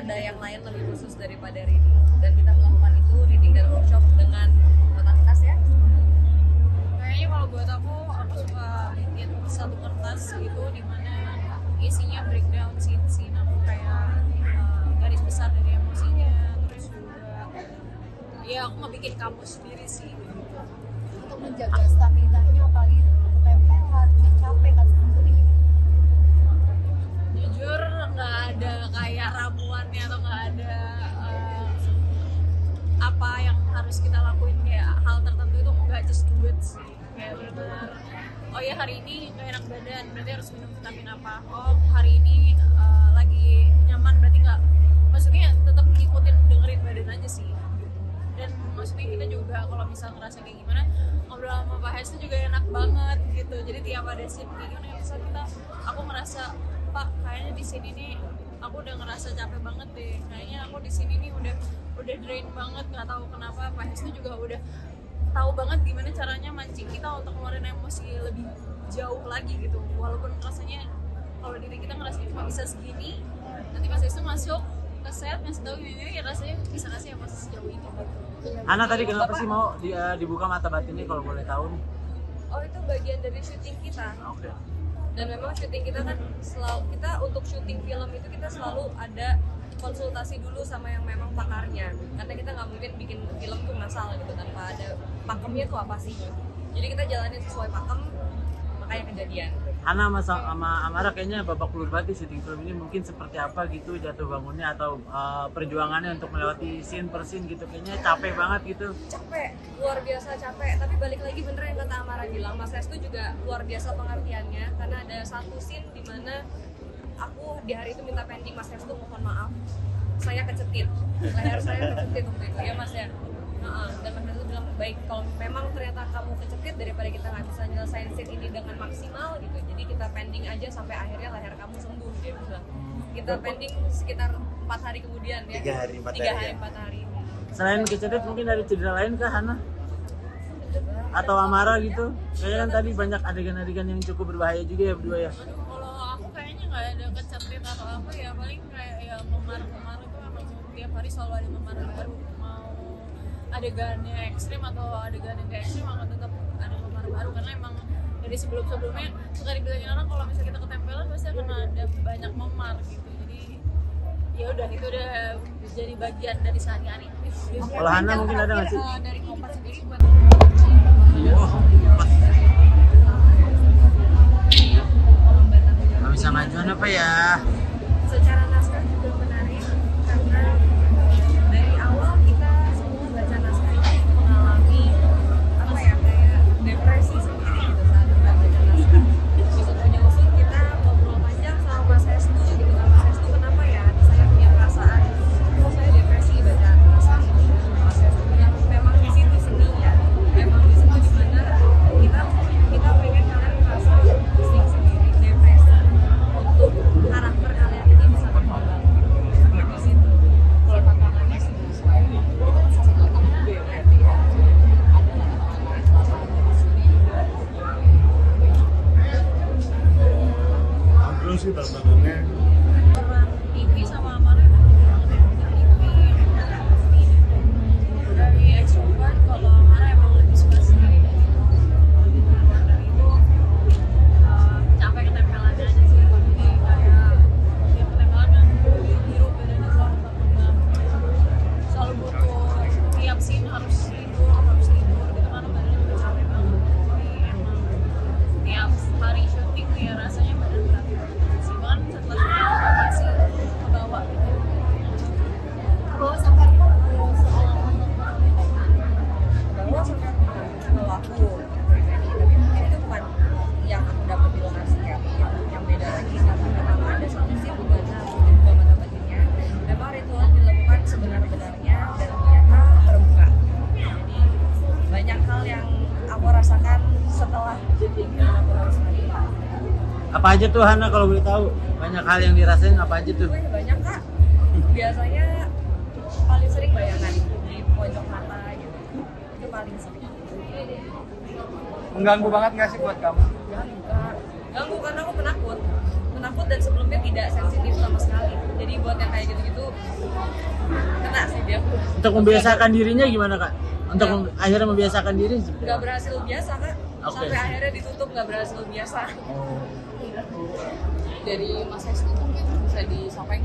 ada yang lain lebih khusus daripada reading, dan kita melakukan itu reading dan workshop dengan totalitas ya. Kayaknya kalau buat aku suka bikin satu kertas gitu dimana isinya breakdown scene aku kayak garis besar dari emosinya, terus juga ya aku ngebikin kamus sendiri sih. Untuk menjaga stamina-nya apalagi ketempelan, udah capek kan sebetulnya. Jujur nggak ada kayak ramuannya atau nggak ada apa yang harus kita lakuin kayak hal tertentu itu nggak, just do it sih. Kayak benar-benar oh ya hari ini nggak enak badan berarti harus minum vitamin apa, oh hari ini lagi nyaman berarti nggak, maksudnya tetap ngikutin dengerin badan aja sih. Dan maksudnya kita juga kalau misal ngerasa kayak gimana ngobrol sama Pak Hestu juga enak banget gitu, jadi tiap ada scene kayak gimana misal aku ngerasa Pak kayaknya di sini nih aku udah ngerasa capek banget deh, kayaknya aku di sini nih udah drain banget, nggak tahu kenapa Pak Hestu juga udah tahu banget gimana caranya mancing kita untuk ngeluarin emosi lebih jauh lagi gitu, walaupun rasanya kalau diri kita ngerasanya cuma bisa segini, nanti Pak Hestu masuk ke set ngasih tahu gini ya rasanya bisa ngasih emosi sejauh ini. Ana tadi kenapa sih mau dibuka mata batinnya kalau boleh tahu nih? Oh itu bagian dari syuting kita. Oke. Dan memang syuting kita kan selalu, kita untuk syuting film itu kita selalu ada konsultasi dulu sama yang memang pakarnya, karena kita nggak mungkin bikin film tuh ngasal gitu tanpa ada pakemnya tuh apa sih. Jadi kita jalanin sesuai pakem, makanya kejadian. Ana sama Amara kayaknya babak belur banget di syuting film ini, mungkin seperti apa gitu jatuh bangunnya atau perjuangannya untuk melewati scene per scene gitu, kayaknya capek banget gitu. Capek, luar biasa capek, tapi balik lagi bener yang kata Amara bilang, Mas Restu juga luar biasa pengertiannya, karena ada satu scene dimana aku di hari itu minta pending, Mas Restu mohon maaf saya kecetit, leher saya kecetit waktu itu ya Mas ya. Dan Mas Restu bilang baik, kalau memang ternyata kamu kecetit daripada kita nggak bisa nyelesain scene ini dengan maksimal gitu, jadi kita pending aja sampai akhirnya leher kamu sembuh, dia bilang. Kita pending sekitar 4 hari kemudian ya. 3 hari 4 hari. Selain kecetit mungkin ada cedera lain kah Hana? Atau Amara gitu? Kayaknya kan tadi banyak adegan-adegan yang cukup berbahaya juga ya berdua ya. Aduh, kalau aku kayaknya nggak ada kecetit atau apa ya, paling kayak ya memar itu emang tiap hari selalu ada memar baru, mau adegannya ekstrim atau adegan yang gak ekstrim akan tetap ada memar baru, karena emang dari sebelumnya suka dibilangin orang kalau misalnya kita ketempelan pasti akan ada banyak memar gitu, jadi ya udah itu udah jadi bagian dari sehari-hari. Kalau Hana mungkin ada nggak sih? Dari Kompas sendiri buat Nggak bisa majuan apa ya? Secara naskah juga menarik karena dari awal kita semua baca naskah ini mengalami apa ya, kayak depresi sendiri gitu saat kita baca naskah. Usut punya usut kita ngobrol panjang sama Mas Hestu gitu, Mas Hestu kenapa ya saya punya perasaan kok saya depresi baca naskah ini. Mas Hestu bilang memang di situ seninya, memang di situ dimana kita pengen kalian merasa pusing sendiri, depresi, untuk karakter kalian ini bisa berkembang di situ. Kalau tantangannya sih sesuai salah satu gue berarti ya adalah tantangan salah satu studi juga. Terus sih tantangannya orang TV sama Amara dari extrovert, kalau Amara emang lebih suka sendiri. Dari itu capek ketempelannya aja sih, jadi kayak dia ketempelan kan biru badannya selalu berkembang, selalu butuh tiap scene harus tidur gitu kan, badannya udah capek banget, jadi emang tiap hari syuting ya rasanya badan berat sih, bahkan setelah syuting masih kebawa gitu. Bawa sampai Bahwa kalau aku tapi mungkin itu bukan yang aku dapat di lokasi ya, yang beda lagi karena memang ada satu scene di mana aku dibuka mata batinnya, memang ritual dilakukan sebenar-benarnya dan ternyata terbuka. Jadi banyak hal yang aku rasakan setelah syuting dan aku harus lagi. Apa aja tuh Hana kalau boleh tahu? Banyak hal yang dirasain apa aja tuh? Gue banyak Kak, biasanya paling sering bayangan di pojok mata gitu, itu paling sering. Mengganggu banget nggak sih buat kamu? Ganggu karena aku penakut penakut dan sebelumnya tidak sensitif sama sekali. Jadi buat yang kayak gitu-gitu kena sih dia. Untuk membiasakan dirinya gimana kak? Untuk akhirnya membiasakan diri seperti Nggak apa? berhasil biasa kak. Oke. Sampai akhirnya ditutup nggak berhasil biasa. Oh. Dari Mas Hestu mungkin bisa disampaikan.